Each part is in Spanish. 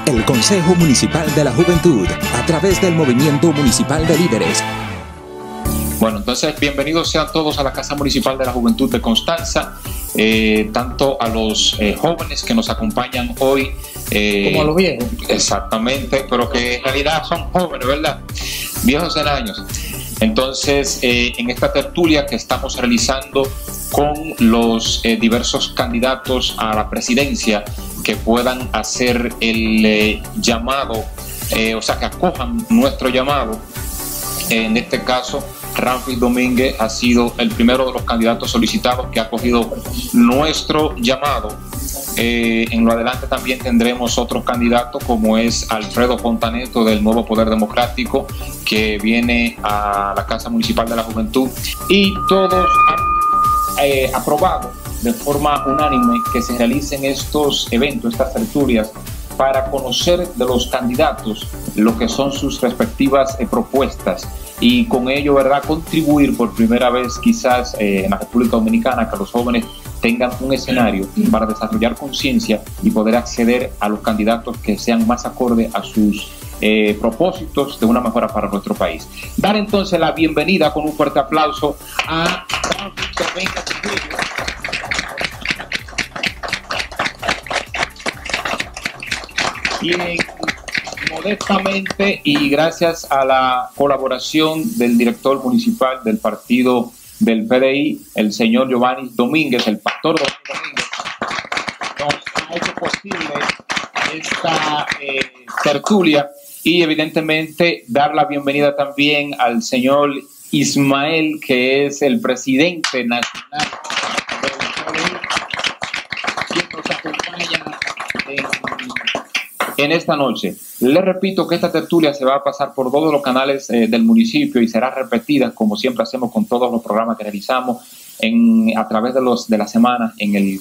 el Consejo Municipal de la Juventud, a través del Movimiento Municipal de Líderes. Bueno, entonces bienvenidos sean todos a la Casa Municipal de la Juventud de Constanza, tanto a los jóvenes que nos acompañan hoy, como a los viejos. Exactamente, pero que en realidad son jóvenes, ¿verdad? Viejos en años. Entonces, en esta tertulia que estamos realizando con los diversos candidatos a la presidencia que puedan hacer el llamado, o sea, que acojan nuestro llamado. En este caso, Ramfis Domínguez ha sido el primero de los candidatos solicitados que ha acogido nuestro llamado. En lo adelante también tendremos otros candidatos, como es Alfredo Fontaneto del Nuevo Poder Democrático, que viene a la Casa Municipal de la Juventud, y todos han aprobado de forma unánime que se realicen estos eventos, estas tertulias, para conocer de los candidatos lo que son sus respectivas propuestas, y con ello, ¿verdad?, contribuir por primera vez quizás en la República Dominicana que los jóvenes tengan un escenario para desarrollar conciencia y poder acceder a los candidatos que sean más acorde a sus propósitos de una mejora para nuestro país. Dar entonces la bienvenida con un fuerte aplauso a Ramfis Domínguez, quien modestamente y gracias a la colaboración del director municipal del partido del PDI, el señor Giovanni Domínguez, el pastor Domínguez, nos ha hecho posible esta tertulia, y evidentemente dar la bienvenida también al señor Ismael, que es el presidente nacional del PDI, quien nos acompaña en esta noche. Les repito que esta tertulia se va a pasar por todos los canales del municipio y será repetida, como siempre hacemos con todos los programas que realizamos a través de la semana en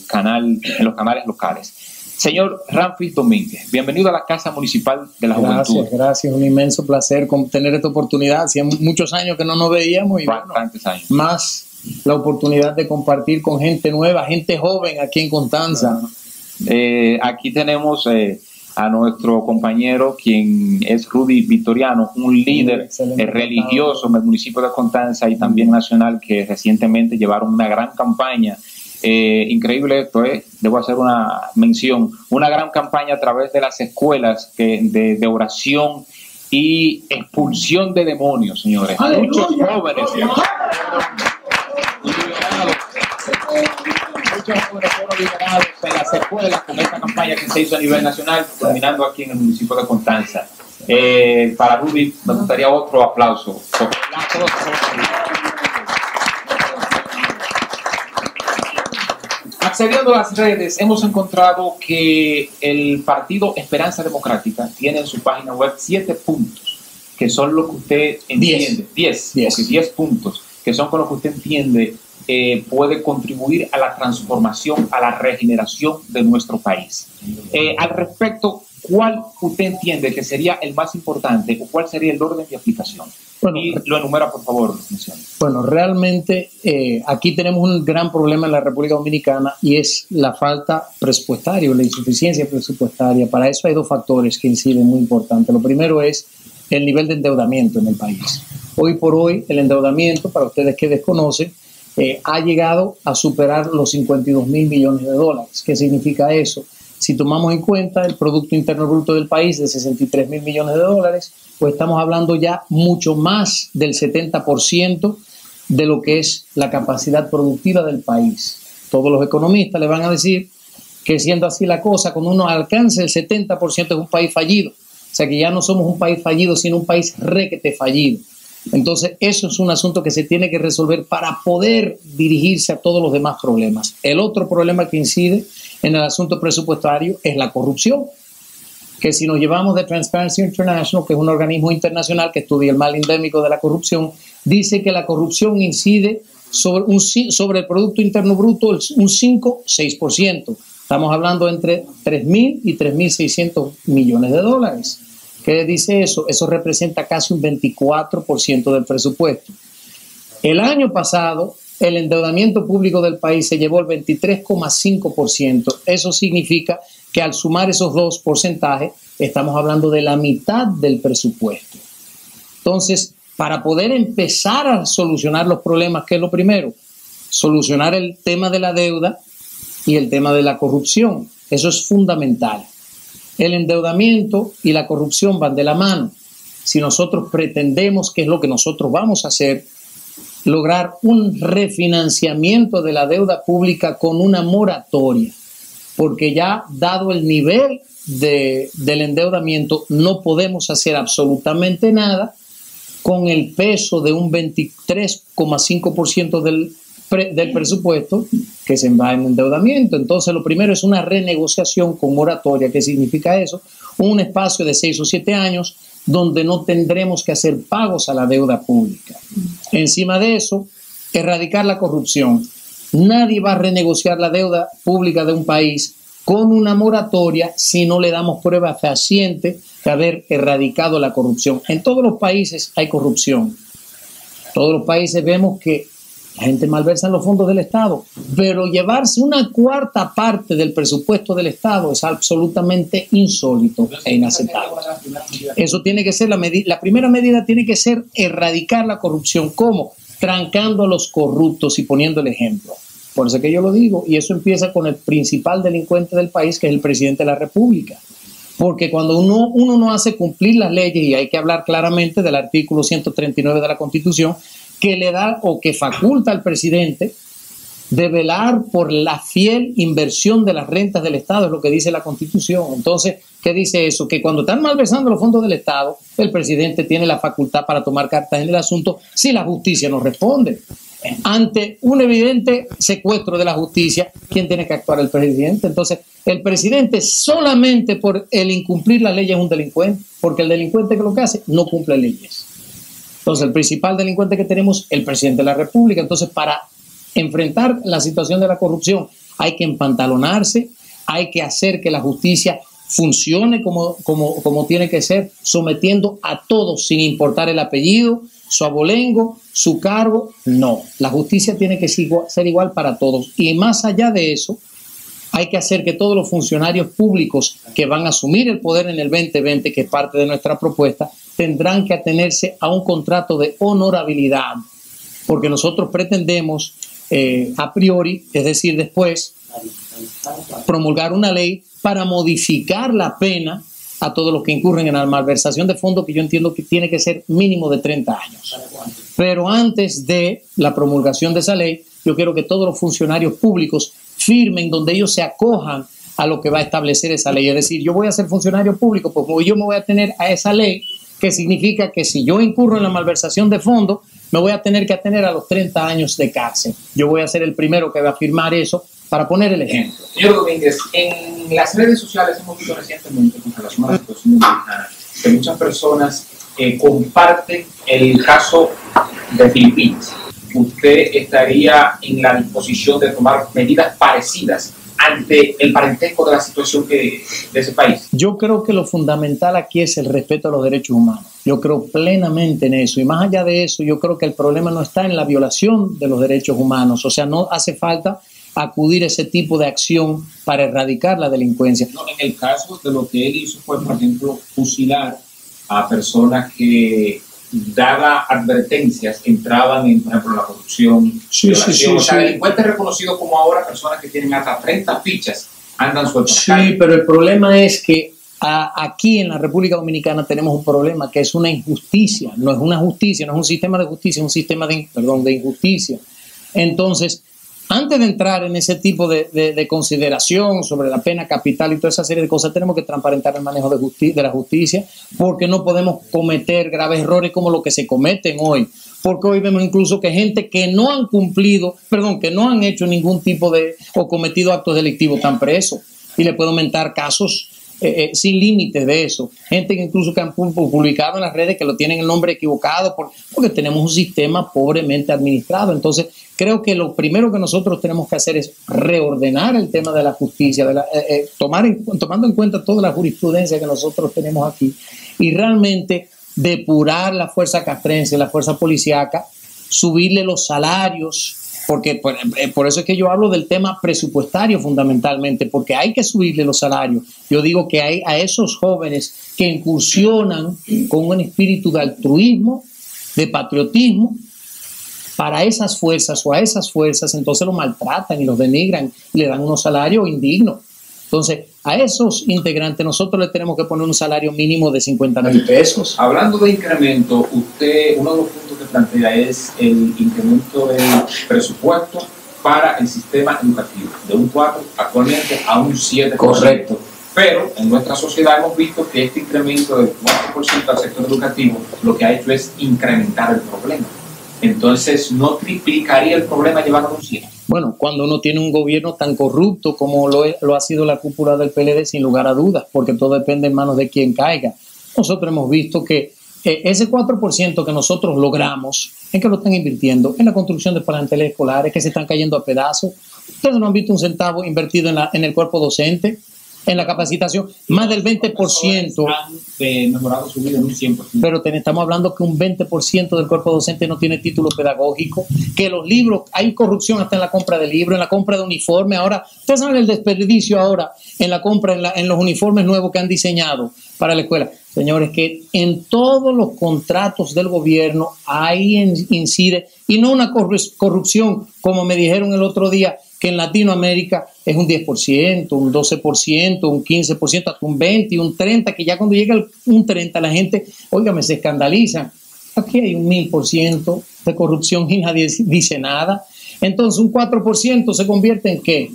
los canales locales. Señor Ramfis Domínguez, bienvenido a la Casa Municipal de la Juventud. Gracias, un inmenso placer tener esta oportunidad. Hacía muchos años que no nos veíamos, y bastantes años. Más la oportunidad de compartir con gente nueva, gente joven aquí en Constanza. Aquí tenemos a nuestro compañero, quien es Rudy Victoriano, un líder religioso en el municipio de Constanza y también nacional, que recientemente llevaron una gran campaña. Increíble esto, debo hacer una mención, una gran campaña a través de las escuelas de oración y expulsión de demonios, señores. ¡Aleluya! Muchos jóvenes fueron liberados en las escuelas con esta campaña que se hizo a nivel nacional, terminando aquí en el municipio de Constanza. Para Rudy me gustaría otro aplauso. Accediendo a las redes, hemos encontrado que el partido Esperanza Democrática tiene en su página web 7 puntos, que son lo que usted entiende. 10 puntos, que son con lo que usted entiende puede contribuir a la transformación, a la regeneración de nuestro país. Al respecto, ¿cuál usted entiende que sería el más importante o cuál sería el orden de aplicación? Bueno, y lo enumera, por favor. Bueno, realmente aquí tenemos un gran problema en la República Dominicana, y es la falta presupuestaria, la insuficiencia presupuestaria. Para eso hay dos factores que inciden muy importantes. Lo primero es el nivel de endeudamiento en el país. Hoy por hoy el endeudamiento, para ustedes que desconocen, ha llegado a superar los 52.000 millones de dólares. ¿Qué significa eso? Si tomamos en cuenta el Producto Interno Bruto del país de 63.000 millones de dólares, pues estamos hablando ya mucho más del 70% de lo que es la capacidad productiva del país. Todos los economistas le van a decir que, siendo así la cosa, cuando uno alcanza el 70% es un país fallido. O sea que ya no somos un país fallido, sino un país requete fallido. Entonces, eso es un asunto que se tiene que resolver para poder dirigirse a todos los demás problemas. El otro problema que incide en el asunto presupuestario es la corrupción, que si nos llevamos de Transparency International, que es un organismo internacional que estudia el mal endémico de la corrupción, dice que la corrupción incide sobre el Producto Interno Bruto un 5-6%. Estamos hablando entre 3.000 y 3.600 millones de dólares. ¿Qué dice eso? Eso representa casi un 24% del presupuesto. El año pasado, el endeudamiento público del país se llevó el 23,5%. Eso significa que al sumar esos dos porcentajes estamos hablando de la mitad del presupuesto. Entonces, para poder empezar a solucionar los problemas, ¿qué es lo primero? Solucionar el tema de la deuda y el tema de la corrupción. Eso es fundamental. El endeudamiento y la corrupción van de la mano. Si nosotros pretendemos, que es lo que nosotros vamos a hacer, lograr un refinanciamiento de la deuda pública con una moratoria, porque ya dado el nivel del endeudamiento no podemos hacer absolutamente nada con el peso de un 23,5% del presupuesto que se va en endeudamiento. Entonces, lo primero es una renegociación con moratoria. ¿Qué significa eso? Un espacio de 6 o 7 años donde no tendremos que hacer pagos a la deuda pública. Encima de eso, erradicar la corrupción. Nadie va a renegociar la deuda pública de un país con una moratoria si no le damos prueba fehaciente de haber erradicado la corrupción. En todos los países hay corrupción. Todos los países vemos que la gente malversa en los fondos del Estado, pero llevarse una cuarta parte del presupuesto del Estado es absolutamente insólito e inaceptable. Eso tiene que ser la primera medida, tiene que ser erradicar la corrupción. ¿Cómo? Trancando a los corruptos y poniendo el ejemplo. Por eso que yo lo digo, y eso empieza con el principal delincuente del país, que es el presidente de la República. Porque cuando uno no hace cumplir las leyes, y hay que hablar claramente del artículo 139 de la Constitución, que le da o que faculta al presidente de velar por la fiel inversión de las rentas del Estado, es lo que dice la Constitución. Entonces, ¿qué dice eso? Que cuando están malversando los fondos del Estado, el presidente tiene la facultad para tomar cartas en el asunto si la justicia no responde. Ante un evidente secuestro de la justicia, ¿quién tiene que actuar? El presidente. Entonces, el presidente solamente por el incumplir la ley es un delincuente, porque el delincuente que lo que hace no cumple leyes. Entonces, el principal delincuente que tenemos es el presidente de la República. Entonces, para enfrentar la situación de la corrupción hay que empantalonarse, hay que hacer que la justicia funcione como tiene que ser, sometiendo a todos sin importar el apellido, su abolengo, su cargo. No, la justicia tiene que ser igual para todos. Y más allá de eso, hay que hacer que todos los funcionarios públicos que van a asumir el poder en el 2020, que es parte de nuestra propuesta, tendrán que atenerse a un contrato de honorabilidad, porque nosotros pretendemos a priori, es decir, después, promulgar una ley para modificar la pena a todos los que incurren en la malversación de fondos, que yo entiendo que tiene que ser mínimo de 30 años. Pero antes de la promulgación de esa ley, yo quiero que todos los funcionarios públicos firmen donde ellos se acojan a lo que va a establecer esa ley. Es decir, yo voy a ser funcionario público, pues yo me voy a tener a esa ley, que significa que si yo incurro en la malversación de fondos, me voy a tener que atener a los 30 años de cárcel. Yo voy a ser el primero que va a firmar eso para poner el ejemplo. Señor Domínguez, en las redes sociales hemos visto recientemente con relación a la situación dominicana que muchas personas comparten el caso de Filipinas. ¿Usted estaría en la disposición de tomar medidas parecidas ante el parentesco de la situación de ese país? Yo creo que lo fundamental aquí es el respeto a los derechos humanos. Yo creo plenamente en eso. Y más allá de eso, yo creo que el problema no está en la violación de los derechos humanos. O sea, no hace falta acudir a ese tipo de acción para erradicar la delincuencia. No, en el caso de lo que él hizo fue, por ejemplo, fusilar a personas que, dadas advertencias, entraban en, por ejemplo, la corrupción, violación. O sea, delincuentes reconocidos como ahora personas que tienen hasta 30 fichas andan sueltas. Sí, pero el problema es que aquí en la República Dominicana tenemos un problema que es una injusticia. No es una justicia, no es un sistema de justicia, es un sistema de injusticia. Entonces, antes de entrar en ese tipo de consideración sobre la pena capital y toda esa serie de cosas, tenemos que transparentar el manejo de la justicia, porque no podemos cometer graves errores como los que se cometen hoy. Porque hoy vemos incluso que gente que no han que no han hecho ningún tipo o cometido actos delictivos están presos. Y le puedo aumentar casos sin límites de eso. Gente que incluso que han publicado en las redes que lo tienen el nombre equivocado porque tenemos un sistema pobremente administrado. Entonces, creo que lo primero que nosotros tenemos que hacer es reordenar el tema de la justicia, tomando en cuenta toda la jurisprudencia que nosotros tenemos aquí, y realmente depurar la fuerza castrense, la fuerza policíaca, subirle los salarios porque por eso es que yo hablo del tema presupuestario fundamentalmente, porque hay que subirle los salarios. Yo digo que hay a esos jóvenes que incursionan con un espíritu de altruismo, de patriotismo, para esas fuerzas o a esas fuerzas, entonces los maltratan y los denigran y le dan unos salarios indignos. Entonces, a esos integrantes nosotros le tenemos que poner un salario mínimo de 50,000 pesos. Hablando de incremento, usted, uno de los puntos que plantea es el incremento del presupuesto para el sistema educativo, de un 4 actualmente a un 7%. Correcto. Pero en nuestra sociedad hemos visto que este incremento del 4% al sector educativo lo que ha hecho es incrementar el problema. Entonces, ¿no triplicaría el problema llevarlo a un 100? Bueno, cuando uno tiene un gobierno tan corrupto como lo ha sido la cúpula del PLD, sin lugar a dudas, porque todo depende en manos de quien caiga. Nosotros hemos visto que ese 4% que nosotros logramos, ¿en qué lo están invirtiendo? En la construcción de planteles escolares que se están cayendo a pedazos. Ustedes no han visto un centavo invertido en el cuerpo docente, en la capacitación, más del 20%. Han mejorado su vida en un 100%. Pero estamos hablando que un 20% del cuerpo docente no tiene título pedagógico, que los libros, hay corrupción hasta en la compra de libros, en la compra de uniformes. Ahora, ustedes saben el desperdicio ahora en la compra, en los uniformes nuevos que han diseñado para la escuela. Señores, que en todos los contratos del gobierno ahí incide, y no una corrupción, como me dijeron el otro día, que en Latinoamérica es un 10%, un 12%, un 15%, hasta un 20% y un 30%, que ya cuando llega un 30% la gente, óigame, se escandaliza. Aquí hay un 1000% de corrupción y nadie dice nada. Entonces un 4% se convierte en ¿qué?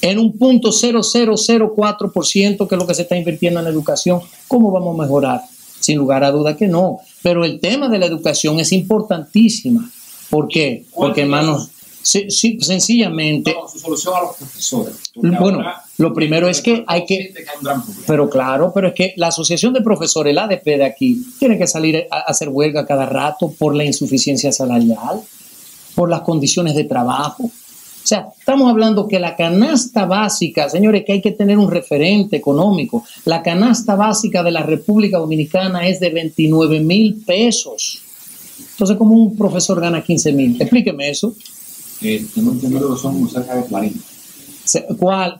En un 0.0004%, que es lo que se está invirtiendo en la educación. ¿Cómo vamos a mejorar? Sin lugar a duda que no. Pero el tema de la educación es importantísima. ¿Por qué? Porque, hermanos, sí, sencillamente. No, su solución a los profesores. Bueno, lo primero es que hay que. Pero claro, pero es que la Asociación de Profesores, la ADP de aquí, tiene que salir a hacer huelga cada rato por la insuficiencia salarial, por las condiciones de trabajo. O sea, estamos hablando que la canasta básica, señores, que hay que tener un referente económico. La canasta básica de la República Dominicana es de 29,000 pesos. Entonces, ¿cómo un profesor gana 15,000? Explíqueme eso. Tengo entendido que son cerca de 40.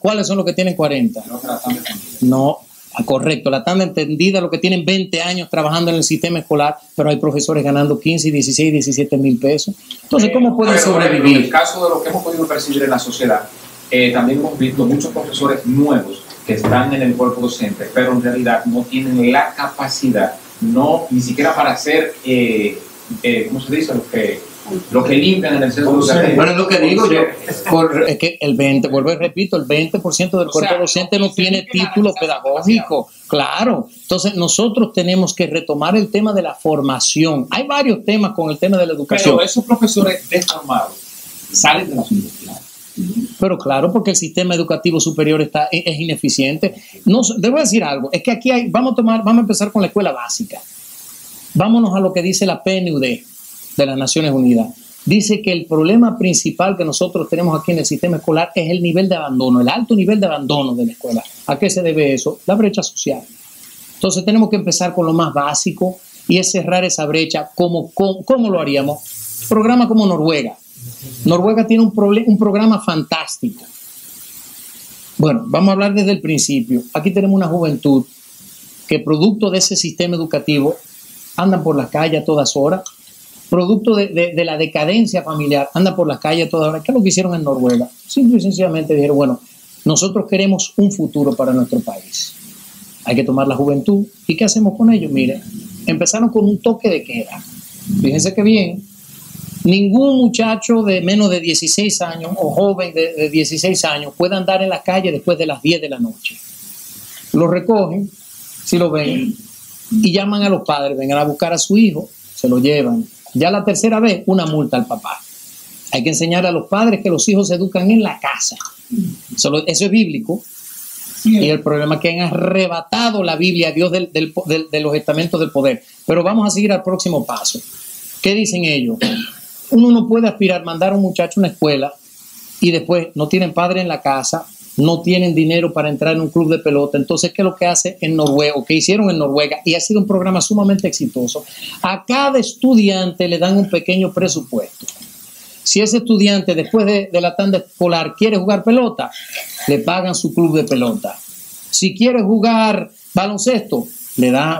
¿Cuáles son los que tienen 40? Creo que la tanda entendida. No, correcto. La tanda entendida, los que tienen 20 años trabajando en el sistema escolar, pero hay profesores ganando 15, 16, 17,000 pesos. Entonces, ¿cómo pueden sobrevivir? En el caso de lo que hemos podido percibir en la sociedad, también hemos visto muchos profesores nuevos que están en el cuerpo docente, pero en realidad no tienen la capacidad, ni siquiera para hacer, ¿cómo se dice? Lo que limpian en el centro educativo. Bueno, es lo que digo yo. Es que vuelvo y repito, el 20% del cuerpo docente no tiene título pedagógico. Claro. Entonces, nosotros tenemos que retomar el tema de la formación. Hay varios temas con el tema de la educación. Pero esos profesores deformados salen de las universidades. Pero claro, porque el sistema educativo superior es ineficiente. No, debo decir algo. Es que aquí vamos a empezar con la escuela básica. Vámonos a lo que dice la PNUD de las Naciones Unidas. Dice que el problema principal que nosotros tenemos aquí en el sistema escolar es el nivel de abandono, el alto nivel de abandono de la escuela. ¿A qué se debe eso? La brecha social. Entonces tenemos que empezar con lo más básico y es cerrar esa brecha. ¿Cómo lo haríamos? Programa como Noruega. Noruega tiene un programa fantástico. Bueno, vamos a hablar desde el principio. Aquí tenemos una juventud que producto de ese sistema educativo andan por las calles a todas horas. Producto de la decadencia familiar, anda por las calles toda hora. ¿Qué es lo que hicieron en Noruega? Simple y sencillamente dijeron, bueno, nosotros queremos un futuro para nuestro país. Hay que tomar la juventud. ¿Y qué hacemos con ellos? Mire, empezaron con un toque de queda. Fíjense que bien, ningún muchacho de menos de 16 años o joven de 16 años puede andar en la calle después de las 10 de la noche. Lo recogen, si lo ven, y llaman a los padres, vengan a buscar a su hijo, se lo llevan. Ya la tercera vez, una multa al papá. Hay que enseñar a los padres que los hijos se educan en la casa. Eso es bíblico. Sí. Y el problema es que han arrebatado la Biblia a Dios de los estamentos del poder. Pero vamos a seguir al próximo paso. ¿Qué dicen ellos? Uno no puede aspirar a mandar a un muchacho a una escuela y después no tienen padre en la casa, no tienen dinero para entrar en un club de pelota. Entonces, ¿qué es lo que hace en Noruega? ¿Qué hicieron en Noruega? Y ha sido un programa sumamente exitoso. A cada estudiante le dan un pequeño presupuesto. Si ese estudiante después de la tanda escolar quiere jugar pelota, le pagan su club de pelota. Si quiere jugar baloncesto,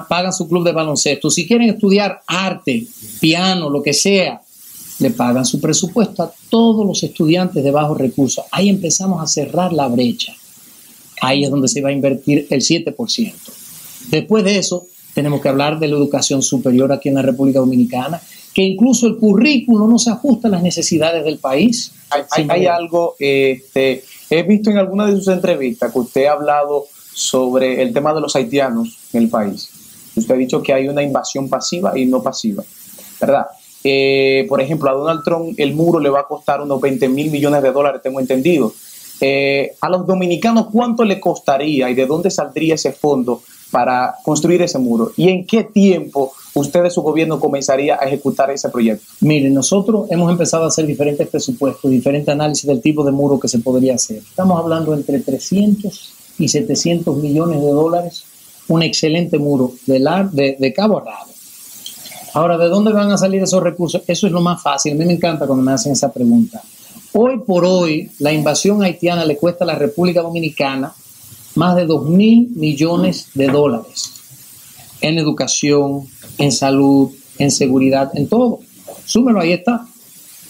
pagan su club de baloncesto. Si quieren estudiar arte, piano, lo que sea, le pagan su presupuesto a todos los estudiantes de bajos recursos. Ahí empezamos a cerrar la brecha. Ahí es donde se va a invertir el 7%. Después de eso, tenemos que hablar de la educación superior aquí en la República Dominicana, que incluso el currículo no se ajusta a las necesidades del país. Hay algo, he visto en alguna de sus entrevistas que usted ha hablado sobre el tema de los haitianos en el país. Usted ha dicho que hay una invasión pasiva y no pasiva, ¿verdad? Por ejemplo, a Donald Trump el muro le va a costar unos 20 mil millones de dólares, tengo entendido. A los dominicanos, ¿cuánto le costaría y de dónde saldría ese fondo para construir ese muro? ¿Y en qué tiempo usted de su gobierno comenzaría a ejecutar ese proyecto? Miren, nosotros hemos empezado a hacer diferentes presupuestos, diferentes análisis del tipo de muro que se podría hacer. Estamos hablando entre 300 y 700 millones de dólares, un excelente muro de cabo a rabo. Ahora, ¿de dónde van a salir esos recursos? Eso es lo más fácil. A mí me encanta cuando me hacen esa pregunta. Hoy por hoy, la invasión haitiana le cuesta a la República Dominicana más de 2.000 millones de dólares en educación, en salud, en seguridad, en todo. Súmelo, ahí está.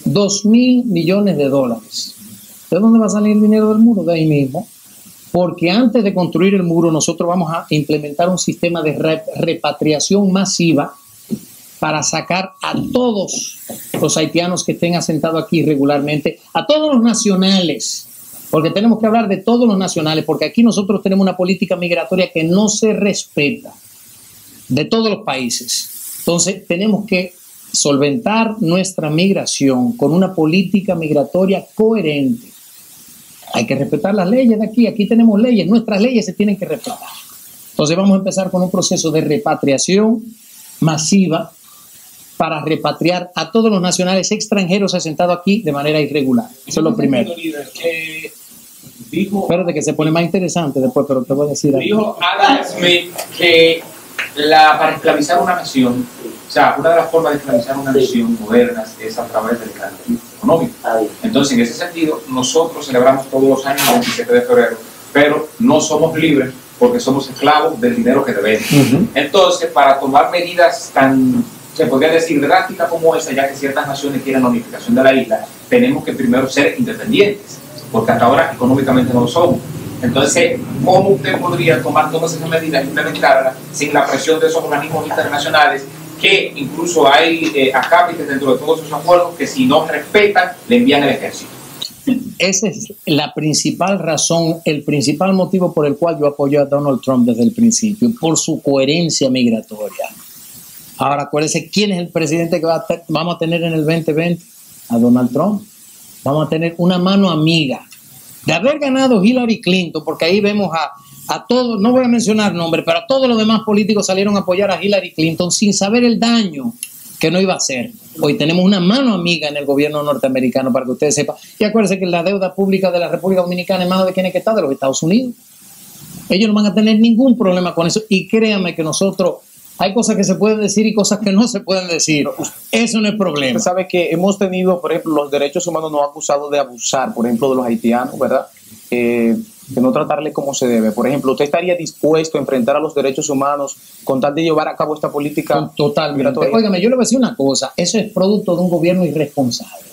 2.000 millones de dólares. ¿De dónde va a salir el dinero del muro? De ahí mismo. Porque antes de construir el muro, nosotros vamos a implementar un sistema de repatriación masiva para sacar a todos los haitianos que estén asentados aquí irregularmente, a todos los nacionales, porque tenemos que hablar de todos los nacionales, porque aquí nosotros tenemos una política migratoria que no se respeta de todos los países. Entonces tenemos que solventar nuestra migración con una política migratoria coherente. Hay que respetar las leyes de aquí. Aquí tenemos leyes. Nuestras leyes se tienen que respetar. Entonces vamos a empezar con un proceso de repatriación masiva para repatriar a todos los nacionales extranjeros asentados aquí de manera irregular. Eso es lo primero. Espérate que se pone más interesante después, pero te voy a decir algo. Dijo Adam Smith que para esclavizar una nación, o sea, una de las formas de esclavizar una nación moderna es a través del esclavismo económico. Entonces, en ese sentido, nosotros celebramos todos los años el 27 de febrero, pero no somos libres porque somos esclavos del dinero que debemos. Entonces, para tomar medidas tan, se podría decir, drásticas como esa, ya que ciertas naciones quieren la unificación de la isla, tenemos que primero ser independientes, porque hasta ahora económicamente no lo somos. Entonces, ¿cómo usted podría tomar todas esas medidas e implementarlas sin la presión de esos organismos internacionales que incluso hay acápites dentro de todos esos acuerdos que si no respetan le envían el ejército? Esa es la principal razón, el principal motivo por el cual yo apoyo a Donald Trump desde el principio, por su coherencia migratoria. Ahora, acuérdense, ¿quién es el presidente que vamos a tener en el 2020? A Donald Trump. Vamos a tener una mano amiga. De haber ganado Hillary Clinton, porque ahí vemos a todos, no voy a mencionar nombres, pero a todos los demás políticos salieron a apoyar a Hillary Clinton sin saber el daño que no iba a hacer. Hoy tenemos una mano amiga en el gobierno norteamericano, para que ustedes sepan. Y acuérdense que la deuda pública de la República Dominicana en manos de quién es que está, de los Estados Unidos. Ellos no van a tener ningún problema con eso. Y créanme que nosotros, hay cosas que se pueden decir y cosas que no se pueden decir. Eso no es problema. Usted sabe que hemos tenido, por ejemplo, los derechos humanos nos han acusado de abusar, por ejemplo, de los haitianos, ¿verdad? De no tratarle como se debe. Por ejemplo, ¿usted estaría dispuesto a enfrentar a los derechos humanos con tal de llevar a cabo esta política? Totalmente. Óigame, yo le voy a decir una cosa. Eso es producto de un gobierno irresponsable.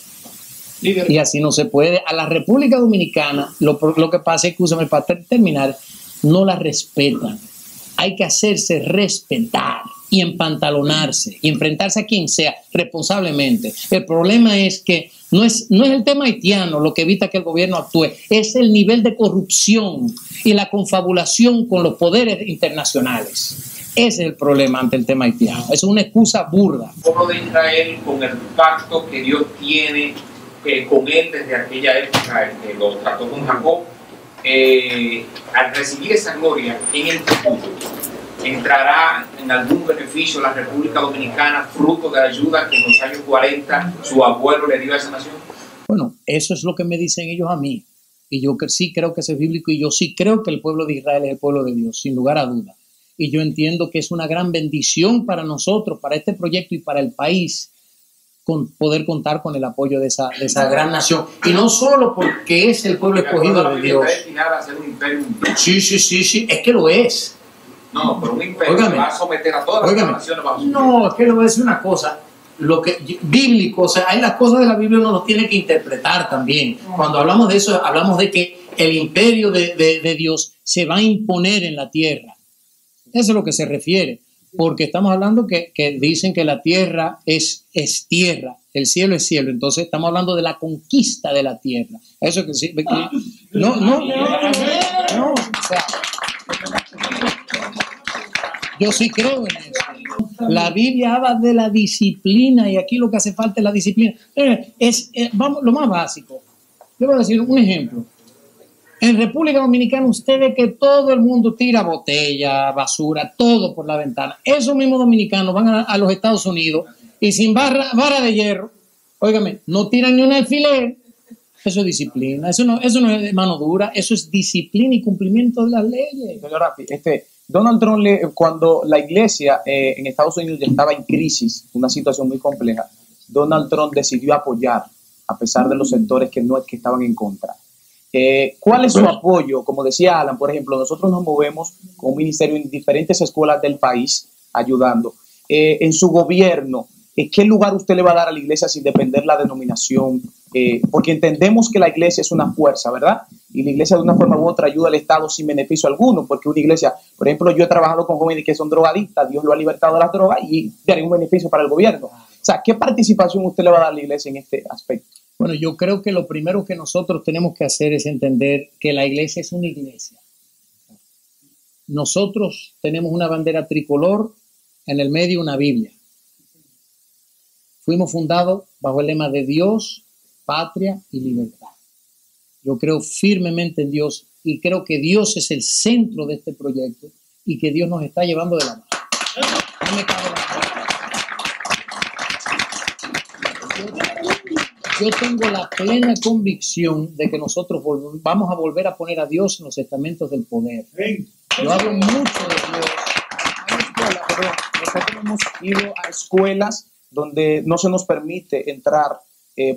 Y así no se puede. A la República Dominicana, lo que pasa es que, úsame para terminar, no la respetan. Hay que hacerse respetar y empantalonarse y enfrentarse a quien sea responsablemente. El problema es que no es el tema haitiano lo que evita que el gobierno actúe, es el nivel de corrupción y la confabulación con los poderes internacionales. Ese es el problema ante el tema haitiano. Es una excusa burda. El pueblo de Israel, con el pacto que Dios tiene con él desde aquella época en que lo trató con Jacob, al recibir esa gloria en el futuro, entrará en algún beneficio la República Dominicana fruto de la ayuda que en los años 40 su abuelo le dio a esa nación. Bueno, eso es lo que me dicen ellos a mí, y yo sí creo que es bíblico, y yo sí creo que el pueblo de Israel es el pueblo de Dios, sin lugar a duda, y yo entiendo que es una gran bendición para nosotros, para este proyecto y para el país, poder contar con el apoyo de esa gran nación. Y no solo porque es el pueblo escogido de Dios. Está destinada a ser un imperio mundial. Sí, es que lo es. No, pero un imperio que va a someter a todas las naciones bajo su No, es que le voy a decir una cosa. Lo que bíblico, o sea, hay las cosas de la Biblia uno los tiene que interpretar también. Cuando hablamos de eso, hablamos de que el imperio de Dios se va a imponer en la tierra. Eso es lo que se refiere. Porque estamos hablando que dicen que la tierra es tierra, el cielo es cielo. Entonces estamos hablando de la conquista de la tierra. Eso que sí. No, o sea, yo sí creo en eso. La Biblia habla de la disciplina y aquí lo que hace falta es la disciplina. Vamos, lo más básico. Le voy a decir un ejemplo. En República Dominicana usted ve que todo el mundo tira botella, basura, todo por la ventana. Esos mismos dominicanos van a los Estados Unidos y sin vara de hierro, óigame, no tiran ni un alfiler. Eso es disciplina, eso no es de mano dura, eso es disciplina y cumplimiento de las leyes. Señor Rafi, Donald Trump, cuando la iglesia en Estados Unidos ya estaba en crisis, una situación muy compleja, Donald Trump decidió apoyar, a pesar de los sectores que estaban en contra. ¿Cuál es su apoyo? Como decía Alan, por ejemplo, nosotros nos movemos con un ministerio en diferentes escuelas del país ayudando. En su gobierno, ¿qué lugar usted le va a dar a la iglesia sin depender la denominación? Porque entendemos que la iglesia es una fuerza, ¿verdad? Y la iglesia de una forma u otra ayuda al Estado sin beneficio alguno, porque una iglesia, por ejemplo, yo he trabajado con jóvenes que son drogadictas, Dios lo ha libertado de las drogas y tiene un beneficio para el gobierno. O sea, ¿qué participación usted le va a dar a la iglesia en este aspecto? Bueno, yo creo que lo primero que nosotros tenemos que hacer es entender que la iglesia es una iglesia. Nosotros tenemos una bandera tricolor, en el medio una Biblia. Fuimos fundados bajo el lema de Dios, patria y libertad. Yo creo firmemente en Dios y creo que Dios es el centro de este proyecto y que Dios nos está llevando de la mano. No me cabe la Yo tengo la plena convicción de que nosotros vamos a volver a poner a Dios en los estamentos del poder. Yo hablo mucho de Dios. Nosotros hemos ido a escuelas donde no se nos permite entrar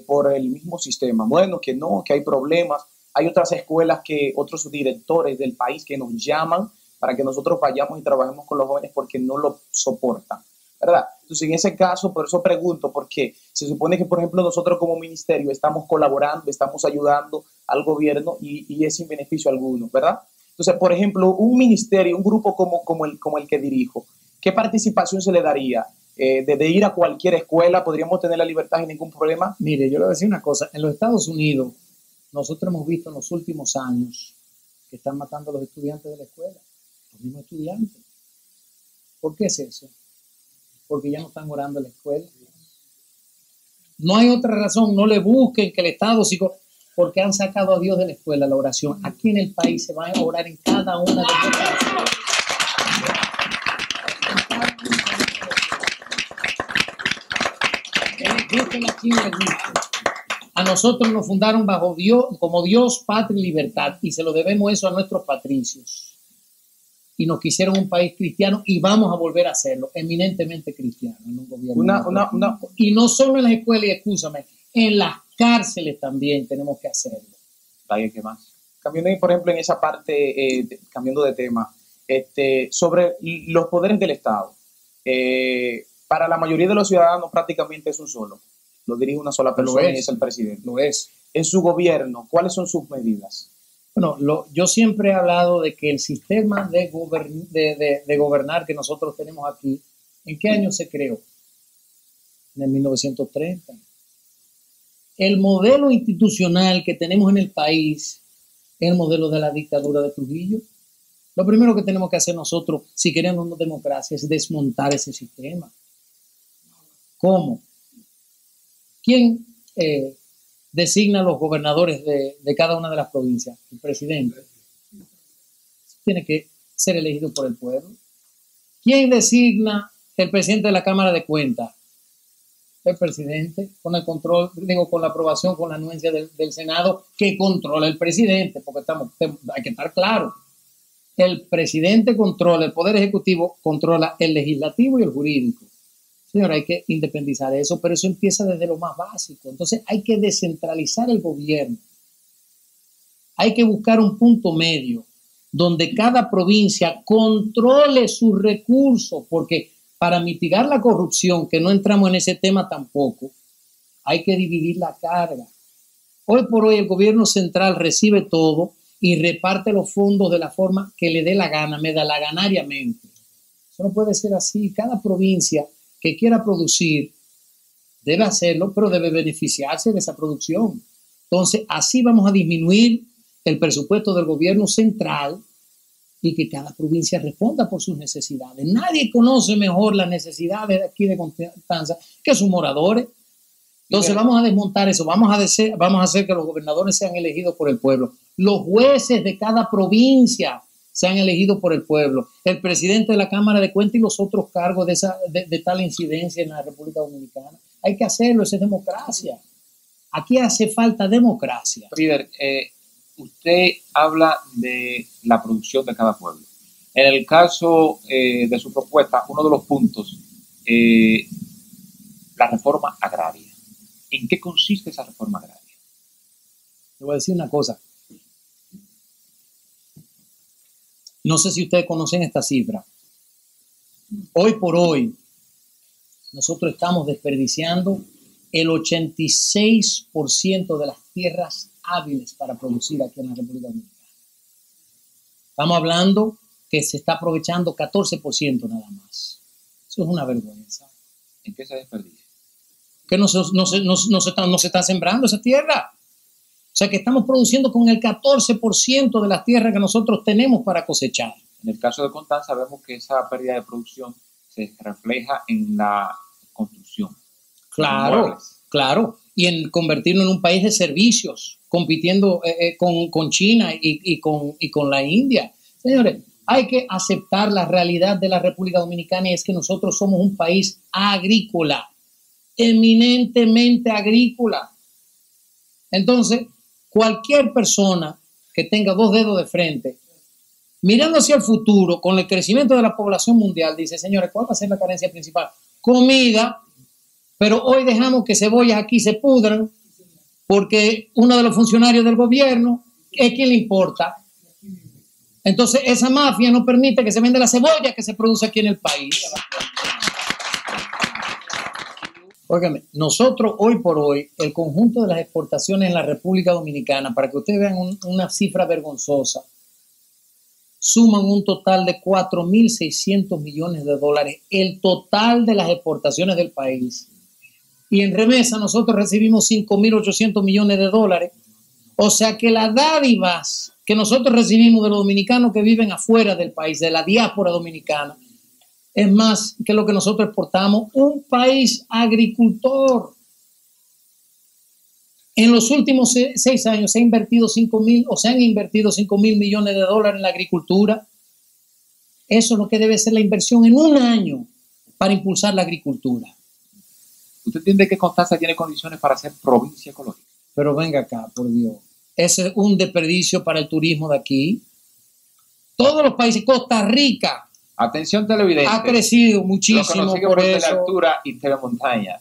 por el mismo sistema. Bueno, que no, que hay problemas. Hay otras escuelas otros directores del país que nos llaman para que nosotros vayamos y trabajemos con los jóvenes porque no lo soportan, ¿verdad? Entonces, en ese caso, por eso pregunto, porque se supone que, por ejemplo, nosotros como ministerio estamos colaborando, estamos ayudando al gobierno y es sin beneficio alguno, ¿verdad? Entonces, por ejemplo, un ministerio, un grupo como el que dirijo, ¿qué participación se le daría? De ir a cualquier escuela, ¿podríamos tener la libertad sin ningún problema? Mire, yo le voy a decir una cosa. En los Estados Unidos, nosotros hemos visto en los últimos años que están matando a los estudiantes de la escuela, los mismos estudiantes. ¿Por qué es eso? Porque ya no están orando en la escuela. No hay otra razón, no le busquen que el Estado, porque han sacado a Dios de la escuela, la oración. Aquí en el país se va a orar en cada una de las escuelas. A nosotros nos fundaron bajo Dios, como Dios, patria y libertad, y se lo debemos eso a nuestros patricios. Y nos quisieron un país cristiano y vamos a volver a hacerlo, eminentemente cristiano en un gobierno. Y no solo en las escuelas, y escúchame, en las cárceles también tenemos que hacerlo. ¿Qué más? Cambiando, por ejemplo, en esa parte, cambiando de tema, sobre los poderes del Estado. Para la mayoría de los ciudadanos prácticamente es un solo. Lo dirige una sola persona y es el presidente. Lo es. En su gobierno, ¿cuáles son sus medidas? Bueno, yo siempre he hablado de que el sistema de gobernar que nosotros tenemos aquí, ¿en qué año se creó? En el 1930. El modelo institucional que tenemos en el país es el modelo de la dictadura de Trujillo. Lo primero que tenemos que hacer nosotros, si queremos una democracia, es desmontar ese sistema. ¿Cómo? ¿Quién designa a los gobernadores de cada una de las provincias? El presidente. Tiene que ser elegido por el pueblo. ¿Quién designa el presidente de la Cámara de Cuentas? El presidente, con el control, con la aprobación, con la anuencia del Senado, que controla el presidente, porque hay que estar claro. El presidente controla, el Poder Ejecutivo controla el legislativo y el jurídico. Señora, hay que independizar eso, pero eso empieza desde lo más básico. Entonces hay que descentralizar el gobierno. Hay que buscar un punto medio donde cada provincia controle sus recursos, porque para mitigar la corrupción, que no entramos en ese tema tampoco, hay que dividir la carga. Hoy por hoy el gobierno central recibe todo y reparte los fondos de la forma que le dé la gana, medalaganariamente. Eso no puede ser así. Cada provincia que quiera producir debe hacerlo, pero debe beneficiarse de esa producción. Entonces, así vamos a disminuir el presupuesto del gobierno central y que cada provincia responda por sus necesidades. Nadie conoce mejor las necesidades de aquí de Constanza que sus moradores. Entonces vamos a desmontar eso, vamos a hacer que los gobernadores sean elegidos por el pueblo. Los jueces de cada provincia sean elegidos por el pueblo. El presidente de la Cámara de Cuentas y los otros cargos de tal incidencia en la República Dominicana. Hay que hacerlo, eso es democracia. Aquí hace falta democracia. Líder, usted habla de la producción de cada pueblo. En el caso de su propuesta, uno de los puntos, la reforma agraria. ¿En qué consiste esa reforma agraria? Le voy a decir una cosa. No sé si ustedes conocen esta cifra. Hoy por hoy, nosotros estamos desperdiciando el 86% de las tierras hábiles para producir aquí en la República Dominicana. Estamos hablando que se está aprovechando 14% nada más. Eso es una vergüenza. ¿En qué se desperdicia? Que no se está sembrando esa tierra. O sea que estamos produciendo con el 14% de las tierras que nosotros tenemos para cosechar. En el caso de Constanza vemos que esa pérdida de producción se refleja en la construcción. Claro, claro. Y en convertirnos en un país de servicios, compitiendo con China y con la India. Señores, hay que aceptar la realidad de la República Dominicana y es que nosotros somos un país agrícola, eminentemente agrícola. Entonces, cualquier persona que tenga dos dedos de frente, mirando hacia el futuro, con el crecimiento de la población mundial, dice, señores, ¿cuál va a ser la carencia principal? Comida, pero hoy dejamos que cebollas aquí se pudran porque uno de los funcionarios del gobierno es quien le importa. Entonces, esa mafia no permite que se venda la cebolla que se produce aquí en el país. Óigame, nosotros hoy por hoy, el conjunto de las exportaciones en la República Dominicana, para que ustedes vean una cifra vergonzosa, suman un total de 4.600 millones de dólares, el total de las exportaciones del país. Y en remesa nosotros recibimos 5.800 millones de dólares. O sea que las dádivas que nosotros recibimos de los dominicanos que viven afuera del país, de la diáspora dominicana, es más que lo que nosotros exportamos. Un país agricultor. En los últimos 6 años se han invertido 5.000 millones de dólares en la agricultura. Eso es lo que debe ser la inversión en un año para impulsar la agricultura. ¿Usted entiende que Constanza tiene condiciones para ser provincia ecológica? Pero venga acá, por Dios. Ese es un desperdicio para el turismo de aquí. Todos los países, Costa Rica, atención televidente, ha crecido muchísimo por eso. La altura y telemontaña.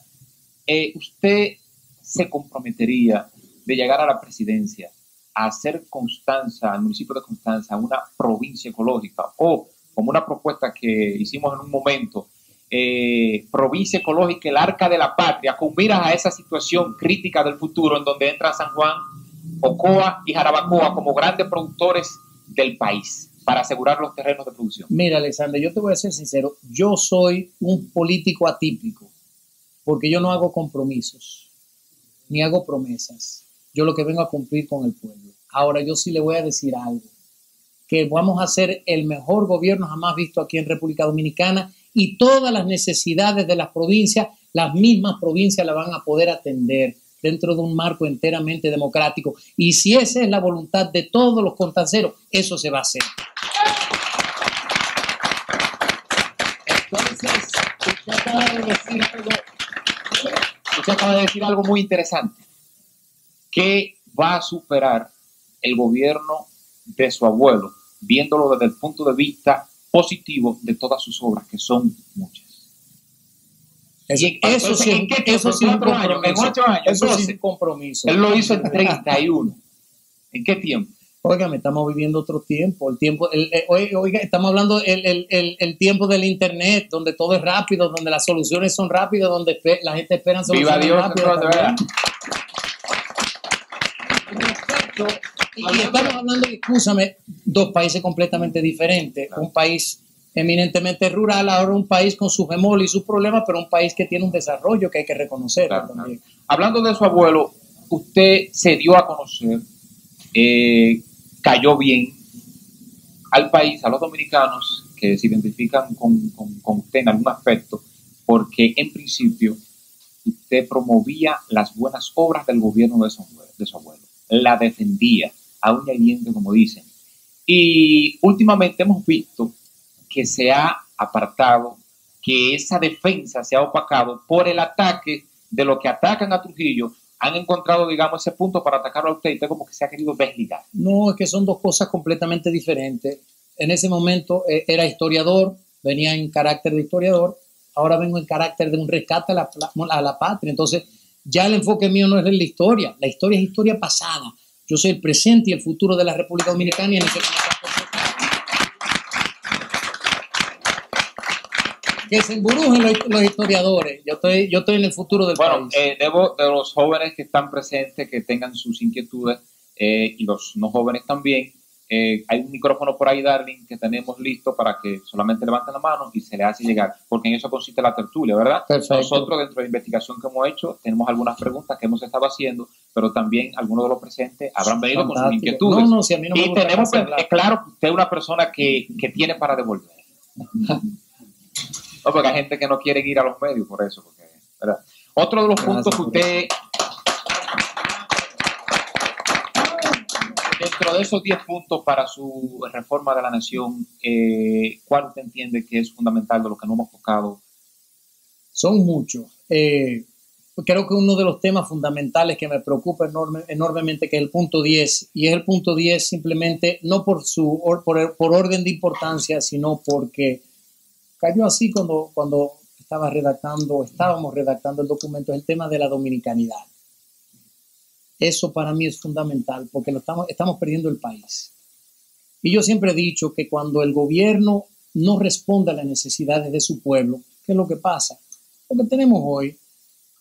¿Usted se comprometería de llegar a la presidencia a hacer Constanza, al municipio de Constanza, una provincia ecológica? O, como una propuesta que hicimos en un momento, provincia ecológica, el arca de la patria, con miras a esa situación crítica del futuro en donde entra San Juan, Ocoa y Jarabacoa como grandes productores del país para asegurar los terrenos de producción? Mira, Alexander, yo te voy a ser sincero, yo soy un político atípico porque yo no hago compromisos ni hago promesas. Yo lo que vengo a cumplir con el pueblo. Ahora, yo sí le voy a decir algo, que vamos a hacer el mejor gobierno jamás visto aquí en República Dominicana y todas las necesidades de las provincias, las mismas provincias la van a poder atender dentro de un marco enteramente democrático. Y si esa es la voluntad de todos los constanceros, eso se va a hacer. Entonces, usted acaba de decir algo muy interesante, que va a superar el gobierno de su abuelo, viéndolo desde el punto de vista positivo de todas sus obras, que son muchas. Eso sí, ¿en qué tiempo? eso sí ¿En es un 4 años? ¿En compromiso. 8 años? Eso sí es 12. un compromiso. Él lo hizo en 31. ¿En qué tiempo? Óigame, estamos viviendo otro tiempo. Oiga, estamos hablando el tiempo del internet, donde todo es rápido, donde las soluciones son rápidas, donde la gente espera Viva soluciones Dios, rápidas. ¿verdad? Y estamos hablando, escúchame, dos países completamente diferentes. Un país eminentemente rural, ahora un país con sus bemoles y sus problemas, pero un país que tiene un desarrollo que hay que reconocer también. Hablando de su abuelo, usted se dio a conocer, cayó bien al país, a los dominicanos que se identifican con usted en algún aspecto, porque en principio usted promovía las buenas obras del gobierno de su abuelo, la defendía a uña y diente, como dicen. Y últimamente hemos visto que se ha apartado, que esa defensa se ha opacado por el ataque de los que atacan a Trujillo. Han encontrado, digamos, ese punto para atacarlo a usted y usted como que se ha querido desligar. No, es que son dos cosas completamente diferentes. En ese momento era historiador, venía en carácter de historiador, ahora vengo en carácter de un rescate a la patria. Entonces, ya el enfoque mío no es en la historia es historia pasada. Yo soy el presente y el futuro de la República Dominicana y en ese que se emburujen los historiadores. Yo estoy en el futuro del país. Debo de los jóvenes que están presentes, que tengan sus inquietudes, y los no jóvenes también. Hay un micrófono por ahí, Darling, que tenemos listo para que solamente levanten la mano y se le hace llegar, porque en eso consiste la tertulia, ¿verdad? Perfecto. Nosotros, dentro de la investigación que hemos hecho, tenemos algunas preguntas que hemos estado haciendo, pero también algunos de los presentes habrán venido con sus inquietudes. No, si a mí no me gusta tenemos claro que usted es una persona que tiene para devolver. No, porque hay gente que no quiere ir a los medios por eso, ¿verdad? Otro de los puntos que usted... Dentro de esos 10 puntos para su reforma de la nación, ¿cuál usted entiende que es fundamental de lo que no hemos tocado? Son muchos. Creo que uno de los temas fundamentales que me preocupa enormemente, que es el punto 10, y es el punto 10 simplemente no por orden de importancia, sino porque cayó así cuando estábamos redactando el documento, es el tema de la dominicanidad. Eso para mí es fundamental porque estamos perdiendo el país. Y yo siempre he dicho que cuando el gobierno no responde a las necesidades de su pueblo, ¿qué es lo que pasa? Lo que tenemos hoy,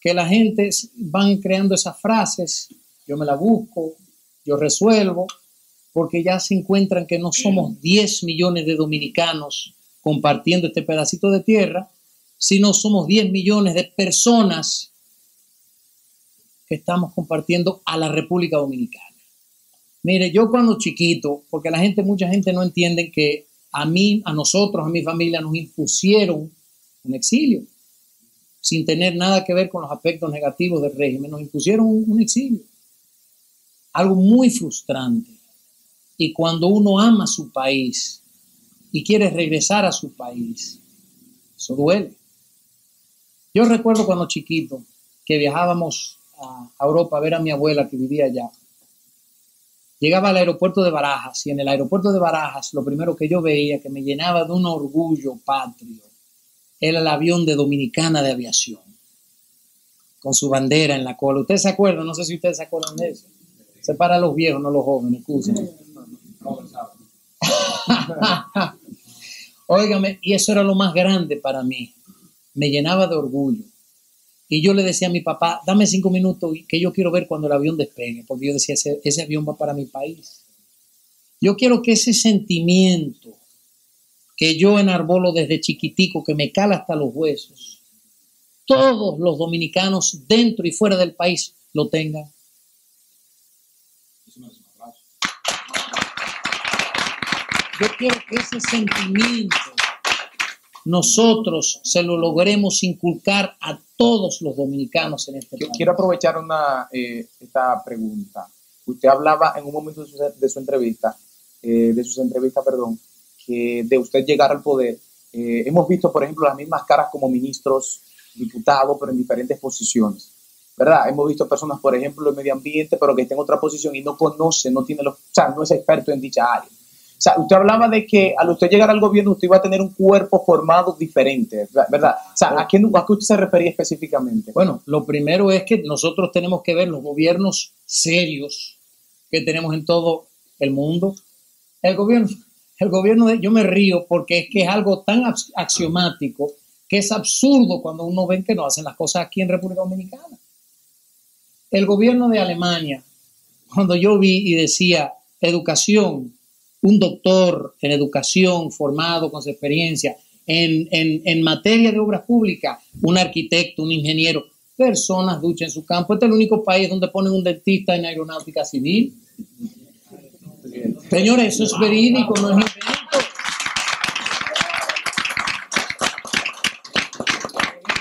que la gente van creando esas frases, yo me la busco, yo resuelvo, porque ya se encuentran que no somos 10 millones de dominicanos compartiendo este pedacito de tierra, sino somos 10 millones de personas que estamos compartiendo a la República Dominicana. Mire, yo cuando chiquito, porque mucha gente no entiende que a nosotros, a mi familia, nos impusieron un exilio, sin tener nada que ver con los aspectos negativos del régimen, nos impusieron un exilio. Algo muy frustrante. Y cuando uno ama su país y quiere regresar a su país, eso duele. Yo recuerdo cuando chiquito que viajábamos a Europa a ver a mi abuela que vivía allá. Llegaba al aeropuerto de Barajas y en el aeropuerto de Barajas lo primero que yo veía que me llenaba de un orgullo patrio era el avión de Dominicana de Aviación con su bandera en la cola. ¿Ustedes se acuerdan? No sé si ustedes se acuerdan de eso. Se para a los viejos, no los jóvenes. Escúchenme. Óigame, y eso era lo más grande para mí. Me llenaba de orgullo. Y yo le decía a mi papá, dame 5 minutos que yo quiero ver cuando el avión despegue, porque yo decía, ese avión va para mi país. Yo quiero que ese sentimiento que yo enarbolo desde chiquitico, que me cala hasta los huesos, todos los dominicanos dentro y fuera del país lo tengan. Yo quiero que ese sentimiento nosotros se lo logremos inculcar a todos los dominicanos en este país. Quiero aprovechar esta pregunta. Usted hablaba en un momento de sus entrevistas, que de usted llegar al poder. Hemos visto, por ejemplo, las mismas caras como ministros, diputados, pero en diferentes posiciones, ¿verdad? Hemos visto personas, por ejemplo, en medio ambiente, pero que estén en otra posición y no conoce, no es experto en dicha área. sea, usted hablaba de que al usted llegar al gobierno usted iba a tener un cuerpo formado diferente, ¿verdad? O sea, ¿a qué usted se refería específicamente? Bueno, lo primero es que nosotros tenemos que ver los gobiernos serios que tenemos en todo el mundo. El gobierno yo me río porque es que es algo tan axiomático que es absurdo cuando uno ve que no hacen las cosas aquí en República Dominicana. El gobierno de Alemania, cuando yo vi y decía educación, un doctor en educación formado con su experiencia en materia de obras públicas, un arquitecto, un ingeniero, personas duchas en su campo. Este es el único país donde ponen un dentista en aeronáutica civil. Señores, eso es verídico, no es invento.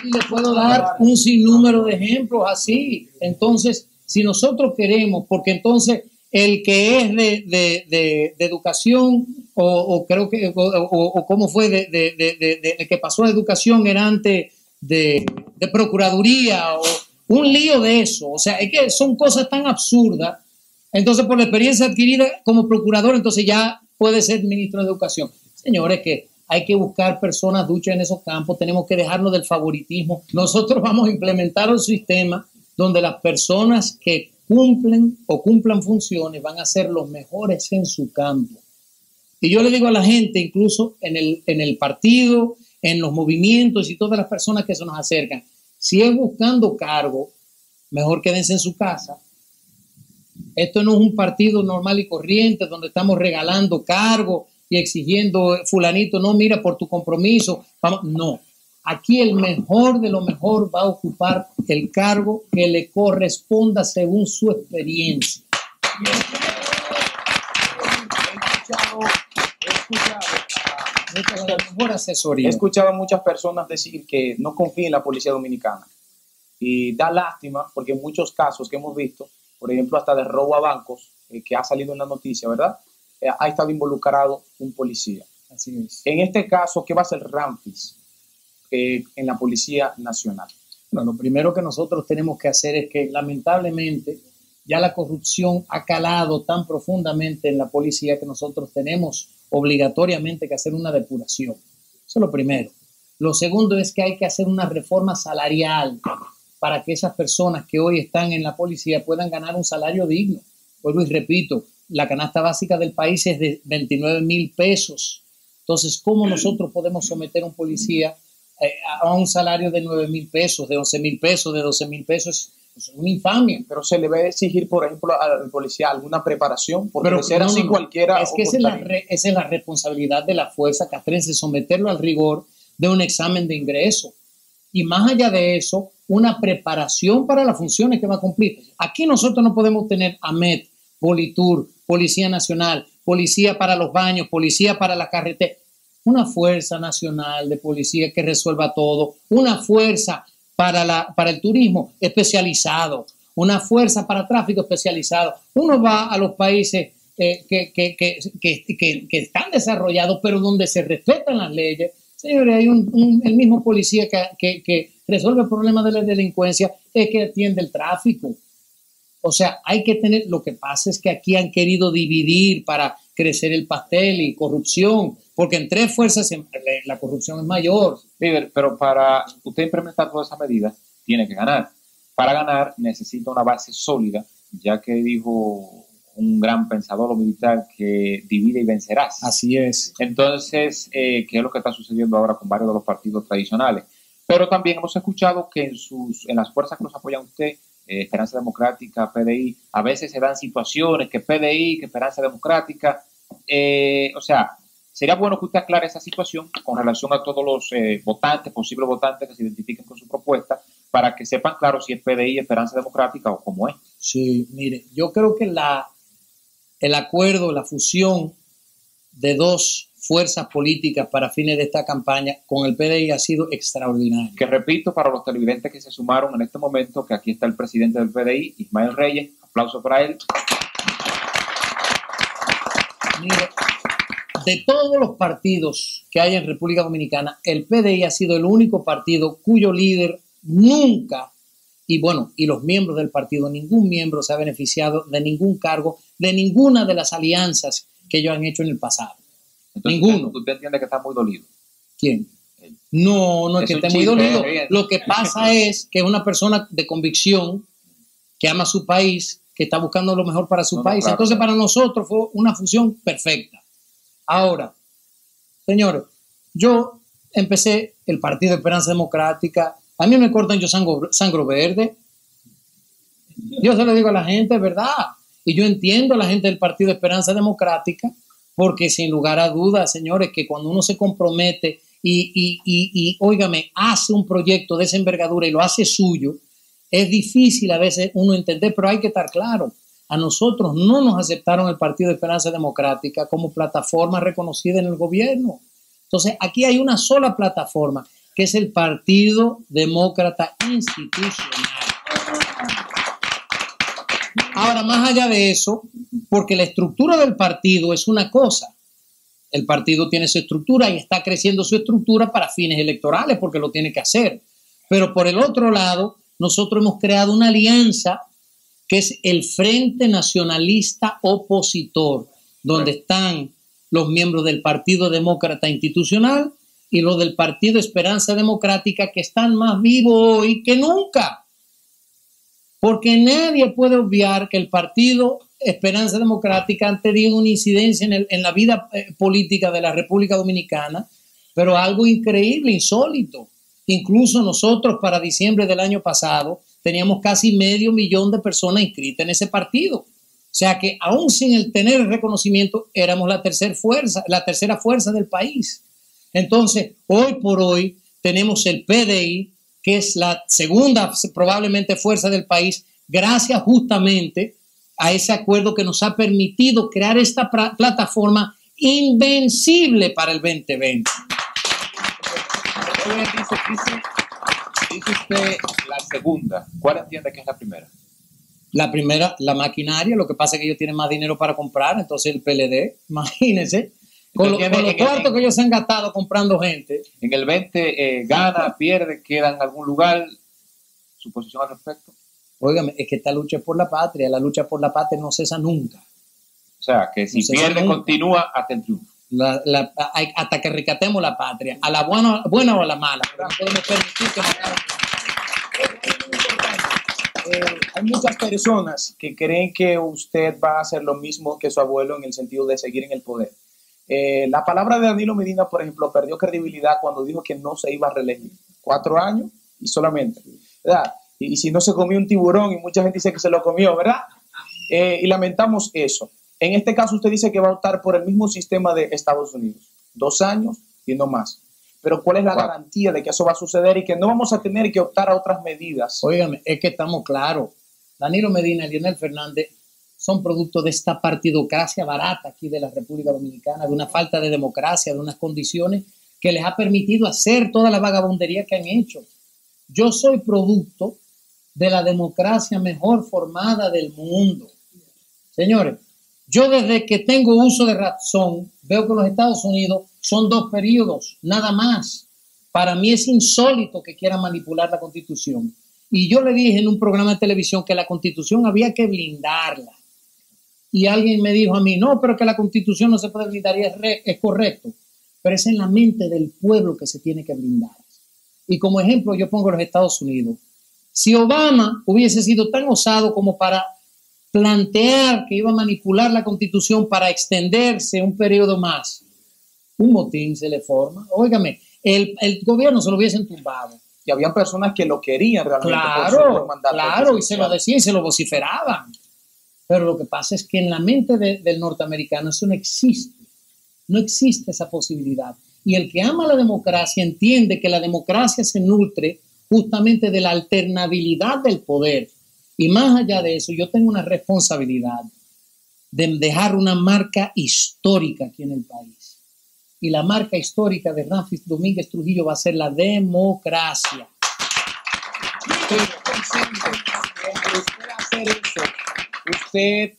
Y le puedo dar un sinnúmero de ejemplos así. Entonces, si nosotros queremos, porque entonces el que es de educación, o creo que, o cómo fue, el que pasó a educación era antes de procuraduría, o un lío de eso. O sea, es que son cosas tan absurdas. Entonces, por la experiencia adquirida como procurador, entonces ya puede ser ministro de educación. Señores, que hay que buscar personas duchas en esos campos, tenemos que dejarnos del favoritismo. Nosotros vamos a implementar un sistema donde las personas que cumplan funciones van a ser los mejores en su campo. Y yo le digo a la gente, incluso en el partido, en los movimientos y todas las personas que se nos acercan, si es buscando cargo, mejor quédense en su casa. Esto no es un partido normal y corriente donde estamos regalando cargos y exigiendo fulanito, no, mira, por tu compromiso. Vamos. No, aquí el mejor de lo mejor va a ocupar el cargo que le corresponda según su experiencia. He escuchado a muchas personas decir que no confían en la policía dominicana. Y da lástima porque en muchos casos que hemos visto, por ejemplo, hasta de robo a bancos, que ha salido en la noticia, ¿verdad? Ha estado involucrado un policía. Así es. En este caso, ¿qué va a hacer Ramfis en la Policía Nacional? Bueno, lo primero que nosotros tenemos que hacer es que, lamentablemente, ya la corrupción ha calado tan profundamente en la policía que nosotros tenemos obligatoriamente que hacer una depuración. Eso es lo primero. Lo segundo es que hay que hacer una reforma salarial para que esas personas que hoy están en la policía puedan ganar un salario digno. Vuelvo y repito, la canasta básica del país es de 29,000 pesos. Entonces, ¿cómo nosotros podemos someter a un policía a un salario de 9,000 pesos, de 11,000 pesos, de 12,000 pesos? Es una infamia. Pero se le va a exigir, por ejemplo, al policía alguna preparación, porque de ser así cualquiera... Es que esa es la responsabilidad de la fuerza castrense, someterlo al rigor de un examen de ingreso. Y más allá de eso, una preparación para las funciones que va a cumplir. Aquí nosotros no podemos tener AMET, Politur, Policía Nacional, Policía para los baños, Policía para la carretera. Una fuerza nacional de policía que resuelva todo. Una fuerza para el turismo especializado. Una fuerza para tráfico especializado. Uno va a los países que están desarrollados, pero donde se respetan las leyes. Señores, hay el mismo policía que resuelve el problema de la delincuencia, es que atiende el tráfico. O sea, hay que tener, lo que pasa es que aquí han querido dividir para crecer el pastel y corrupción, porque en tres fuerzas la corrupción es mayor. Líder, pero para usted implementar todas esas medidas, tiene que ganar. Para ganar necesita una base sólida, ya que dijo un gran pensador militar que divide y vencerás. Así es. Entonces, ¿qué es lo que está sucediendo ahora con varios de los partidos tradicionales? Pero también hemos escuchado que en las fuerzas que los apoyan usted, Esperanza Democrática, PDI, a veces se dan situaciones que PDI, que Esperanza Democrática, o sea, sería bueno que usted aclare esa situación con relación a todos los posibles votantes que se identifiquen con su propuesta, para que sepan claro si es PDI, Esperanza Democrática o cómo es. Sí, mire, yo creo que el acuerdo, la fusión de dos fuerzas políticas para fines de esta campaña con el PDI ha sido extraordinario. Que repito, para los televidentes que se sumaron en este momento, que aquí está el presidente del PDI, Ismael Reyes, aplauso para él. Mire, de todos los partidos que hay en República Dominicana, el PDI ha sido el único partido cuyo líder nunca, y los miembros del partido, ningún miembro se ha beneficiado de ningún cargo, de ninguna de las alianzas que ellos han hecho en el pasado. Entonces, Ninguno. ¿Usted entiende que está muy dolido? ¿Quién? No es que esté muy dolido. Bien. Lo que pasa es que es una persona de convicción que ama su país, que está buscando lo mejor para su país. Claro, Entonces, claro. para nosotros fue una fusión perfecta. Ahora, señores, yo empecé el Partido de Esperanza Democrática. A mí me cortan yo sangro verde. Yo se lo digo a la gente, ¿verdad? Y yo entiendo a la gente del Partido de Esperanza Democrática, porque sin lugar a dudas, señores, que cuando uno se compromete y óigame, hace un proyecto de esa envergadura y lo hace suyo, es difícil a veces uno entender, pero hay que estar claro. A nosotros no nos aceptaron el Partido de Esperanza Democrática como plataforma reconocida en el gobierno. Entonces, aquí hay una sola plataforma, que es el Partido Demócrata Institucional. Ahora, más allá de eso, porque la estructura del partido es una cosa. El partido tiene su estructura y está creciendo su estructura para fines electorales, porque lo tiene que hacer. Pero por el otro lado, nosotros hemos creado una alianza que es el Frente Nacionalista Opositor, donde están los miembros del Partido Demócrata Institucional y los del Partido Esperanza Democrática, que están más vivos hoy que nunca. Porque nadie puede obviar que el Partido Esperanza Democrática han tenido una incidencia en la vida política de la República Dominicana, pero algo increíble, insólito. Incluso nosotros para diciembre del año pasado teníamos casi 500,000 de personas inscritas en ese partido. O sea que aún sin el tener el reconocimiento éramos la tercera fuerza del país. Entonces, hoy por hoy tenemos el PDI, que es la segunda probablemente fuerza del país, gracias justamente a ese acuerdo que nos ha permitido crear esta plataforma invencible para el 2020. Dice usted la segunda. ¿Cuál entiende que es la primera? La primera, la maquinaria, lo que pasa es que ellos tienen más dinero para comprar, entonces el PLD, imagínense, con los cuartos que ellos se han gastado comprando gente. En el 20 gana, pierde, queda en algún lugar. ¿Su posición al respecto? Óigame, es que esta lucha es por la patria, la lucha por la patria no cesa nunca. O sea, que si pierde, continúa hasta el triunfo. Hasta que rescatemos la patria, a la buena o a la mala, pero no podemos permitir que nos hagan. Hay muchas personas que creen que usted va a hacer lo mismo que su abuelo en el sentido de seguir en el poder. La palabra de Danilo Medina, por ejemplo, perdió credibilidad cuando dijo que no se iba a reelegir. 4 años y solamente, ¿verdad? Y si no se comió un tiburón, y mucha gente dice que se lo comió, ¿verdad? Y lamentamos eso. En este caso usted dice que va a optar por el mismo sistema de Estados Unidos, 2 años y no más. Pero ¿cuál es la garantía de que eso va a suceder y que no vamos a tener que optar a otras medidas? Óigame, es que estamos claros. Danilo Medina y Leonel Fernández son producto de esta partidocracia barata aquí de la República Dominicana, de una falta de democracia, de unas condiciones que les ha permitido hacer toda la vagabundería que han hecho. Yo soy producto de la democracia mejor formada del mundo. Señores, yo desde que tengo uso de razón veo que los Estados Unidos son 2 periodos, nada más. Para mí es insólito que quieran manipular la Constitución. Y yo le dije en un programa de televisión que la Constitución había que blindarla. Y alguien me dijo a mí, no, pero que la Constitución no se puede blindar, y es correcto. Pero es en la mente del pueblo que se tiene que blindar. Y como ejemplo yo pongo los Estados Unidos. Si Obama hubiese sido tan osado como para plantear que iba a manipular la Constitución para extenderse un periodo más, un motín se le forma. Óigame, el gobierno se lo hubiesen tumbado. Y había personas que lo querían realmente. Claro, y se lo decían y se lo vociferaban. Pero lo que pasa es que en la mente del norteamericano eso no existe. No existe esa posibilidad. Y el que ama la democracia entiende que la democracia se nutre justamente de la alternabilidad del poder. Y más allá de eso, yo tengo una responsabilidad de dejar una marca histórica aquí en el país. Y la marca histórica de Ramfis Domínguez Trujillo va a ser la democracia. Usted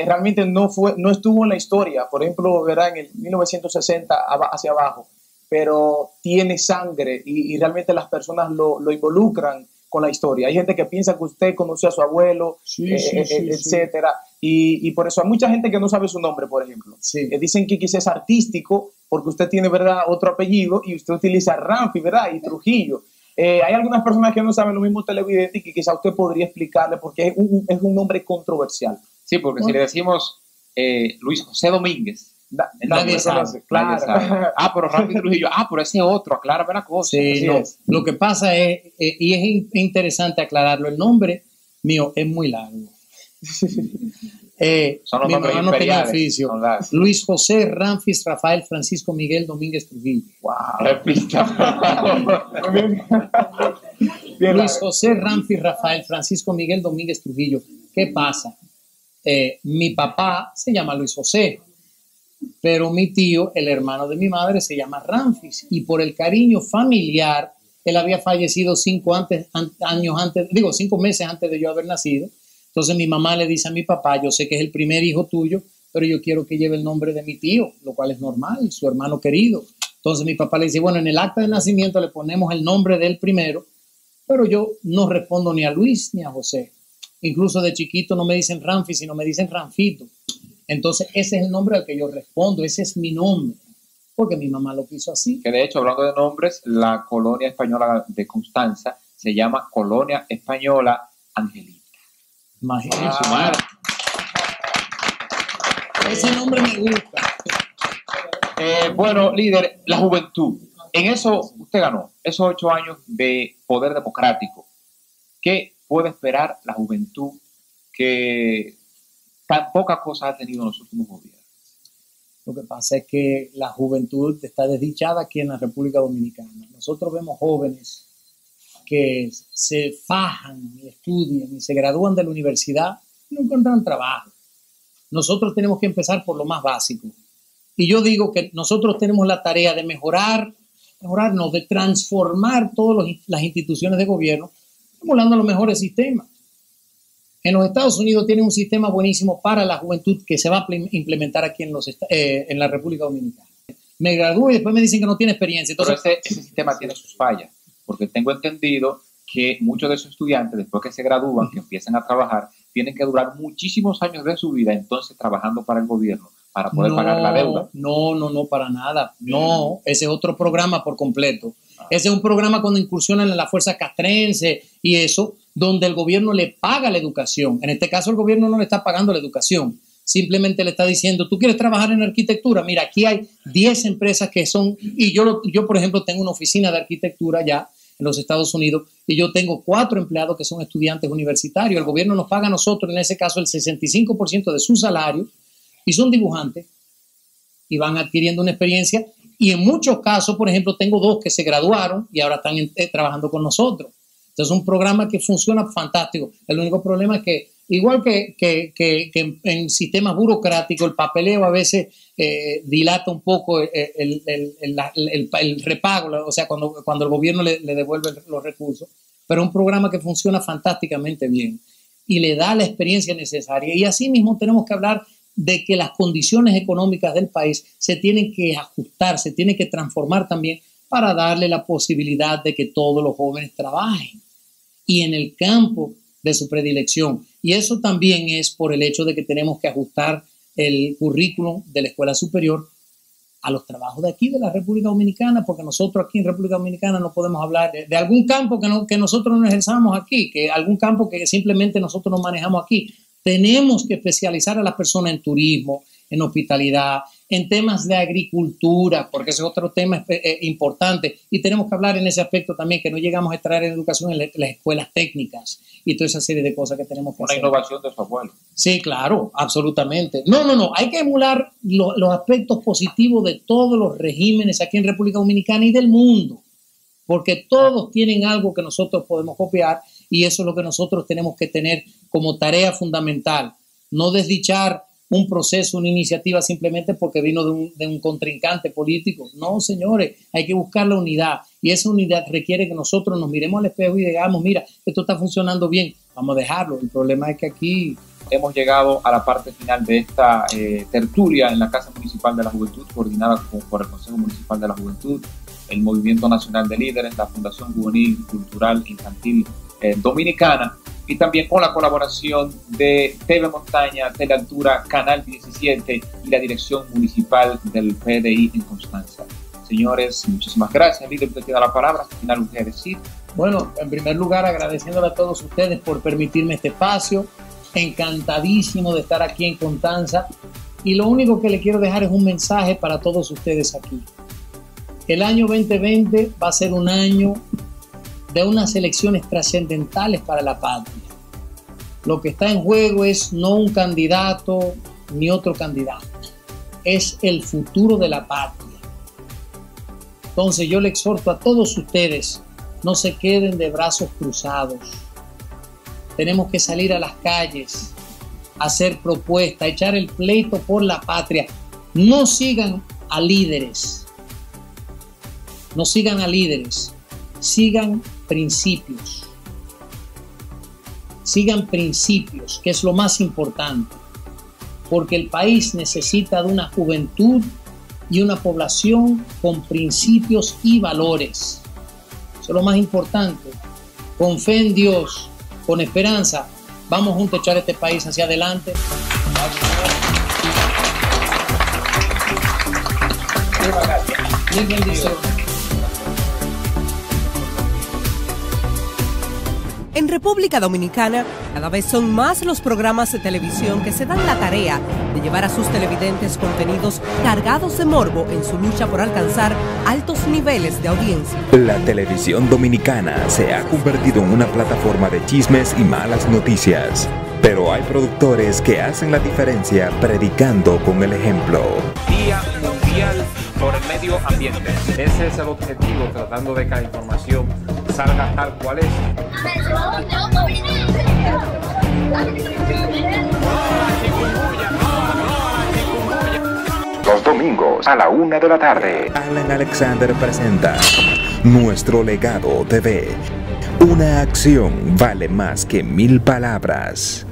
realmente no estuvo en la historia, por ejemplo, verá en el 1960 hacia abajo, pero tiene sangre y realmente las personas lo involucran con la historia. Hay gente que piensa que usted conoció a su abuelo, etcétera. Y por eso hay mucha gente que no sabe su nombre, por ejemplo. Sí. Dicen que quizás es artístico porque usted tiene, ¿verdad?, otro apellido y usted utiliza Ramfi, ¿verdad?, y Trujillo. Hay algunas personas que no saben lo mismo televidente y que quizás usted podría explicarle porque es un nombre controversial. Sí, porque si le decimos Luis José Domínguez, Nadie sabe. Claro. Pero Ramfi Trujillo, pero ese otro, aclárame la cosa. Sí, no. Lo que pasa es, y es interesante aclararlo, el nombre mío es muy largo. Son los mi nombres mamá no tenía imperiales, oficio. Luis José Ramfis Rafael Francisco Miguel Domínguez Trujillo. Wow. Repita. Luis José Ramfis Rafael Francisco Miguel Domínguez Trujillo. ¿Qué pasa? Mi papá se llama Luis José, pero mi tío, el hermano de mi madre, se llama Ramfis, y por el cariño familiar, él había fallecido 5 meses antes de yo haber nacido. Entonces mi mamá le dice a mi papá, yo sé que es el primer hijo tuyo, pero yo quiero que lleve el nombre de mi tío, lo cual es normal, su hermano querido. Entonces mi papá le dice, bueno, en el acta de nacimiento le ponemos el nombre del primero, pero yo no respondo ni a Luis ni a José. Incluso de chiquito no me dicen Ramfi, sino me dicen Ramfito. Entonces ese es el nombre al que yo respondo, ese es mi nombre, porque mi mamá lo quiso así. Que de hecho, hablando de nombres, la colonia española de Constanza se llama Colonia Española Angelita. Imagínense. Su madre. Ese nombre me gusta. Bueno, líder, la juventud. En eso usted ganó, esos 8 años de poder democrático. ¿Qué puede esperar la juventud que tan pocas cosas ha tenido en los últimos gobiernos? Lo que pasa es que la juventud está desdichada aquí en la República Dominicana. Nosotros vemos jóvenes que se fajan y estudian y se gradúan de la universidad y no encuentran trabajo. Nosotros tenemos que empezar por lo más básico. Y yo digo que nosotros tenemos la tarea de de transformar todas las instituciones de gobierno, emulando los mejores sistemas. En los Estados Unidos tienen un sistema buenísimo para la juventud que se va a implementar aquí en la República Dominicana. Me gradúo y después me dicen que no tiene experiencia. Entonces, pero ese sistema tiene sus fallas, porque tengo entendido que muchos de esos estudiantes, después que se gradúan, que empiezan a trabajar, tienen que durar muchísimos años de su vida entonces trabajando para el gobierno para poder pagar la deuda. No, para nada. No, ese es otro programa por completo. Ese es un programa cuando incursionan en la fuerza castrense y eso, donde el gobierno le paga la educación. En este caso el gobierno no le está pagando la educación, simplemente le está diciendo, ¿tú quieres trabajar en arquitectura? Mira, aquí hay 10 empresas que son, y yo por ejemplo tengo una oficina de arquitectura ya en los Estados Unidos y yo tengo 4 empleados que son estudiantes universitarios. El gobierno nos paga a nosotros, en ese caso, el 65% de su salario y son dibujantes y van adquiriendo una experiencia. Y en muchos casos, por ejemplo, tengo 2 que se graduaron y ahora están trabajando con nosotros. Entonces es un programa que funciona fantástico. El único problema es que, igual que en sistemas burocráticos, el papeleo a veces dilata un poco el repago, o sea, cuando el gobierno le devuelve los recursos. Pero es un programa que funciona fantásticamente bien y le da la experiencia necesaria. Y así mismo tenemos que hablar de que las condiciones económicas del país se tienen que ajustar, se tienen que transformar también para darle la posibilidad de que todos los jóvenes trabajen y en el campo de su predilección. Y eso también es por el hecho de que tenemos que ajustar el currículum de la escuela superior a los trabajos de aquí, de la República Dominicana, porque nosotros aquí en República Dominicana no podemos hablar de algún campo que nosotros no ejerzamos aquí, que algún campo que simplemente nosotros no manejamos aquí. Tenemos que especializar a las personas en turismo, en hospitalidad, en temas de agricultura, porque ese es otro tema importante. Y tenemos que hablar en ese aspecto también, que no llegamos a extraer en educación en las escuelas técnicas y toda esa serie de cosas que tenemos que hacer. Una innovación de su abuelo. Sí, claro, absolutamente. No. Hay que emular los aspectos positivos de todos los regímenes aquí en República Dominicana y del mundo, porque todos tienen algo que nosotros podemos copiar y eso es lo que nosotros tenemos que tener como tarea fundamental. No desdichar un proceso, una iniciativa simplemente porque vino de un contrincante político. No, señores, hay que buscar la unidad y esa unidad requiere que nosotros nos miremos al espejo y digamos, mira, esto está funcionando bien, vamos a dejarlo. El problema es que aquí hemos llegado a la parte final de esta tertulia en la Casa Municipal de la Juventud, coordinada por el Consejo Municipal de la Juventud, el Movimiento Nacional de Líderes, la Fundación Juvenil, Cultural, Infantil Dominicana. y también con la colaboración de TV Montaña, Telealtura, Canal 17 y la Dirección Municipal del PDI en Constanza. Señores, muchísimas gracias. Líder, usted tiene la palabra. Al final, usted decir. Bueno, en primer lugar, agradeciéndole a todos ustedes por permitirme este espacio. Encantadísimo de estar aquí en Constanza. Y lo único que le quiero dejar es un mensaje para todos ustedes aquí. El año 2020 va a ser un año de unas elecciones trascendentales para la patria. Lo que está en juego es no un candidato ni otro candidato. Es el futuro de la patria. Entonces yo le exhorto a todos ustedes, no se queden de brazos cruzados. Tenemos que salir a las calles, hacer propuestas, echar el pleito por la patria. No sigan a líderes. No sigan a líderes. Sigan principios. Sigan principios, que es lo más importante. Porque el país necesita de una juventud y una población con principios y valores. Eso es lo más importante. Con fe en Dios, con esperanza, vamos juntos a echar este país hacia adelante. Mil bendiciones. En República Dominicana, cada vez son más los programas de televisión que se dan la tarea de llevar a sus televidentes contenidos cargados de morbo en su lucha por alcanzar altos niveles de audiencia. La televisión dominicana se ha convertido en una plataforma de chismes y malas noticias. Pero hay productores que hacen la diferencia predicando con el ejemplo. Día Mundial por el Medio Ambiente. Ese es el objetivo, tratando de que la información salga tal cual es. Los domingos a la 1 de la tarde. Alan Alexander presenta Nuestro Legado TV. Una acción vale más que 1000 palabras.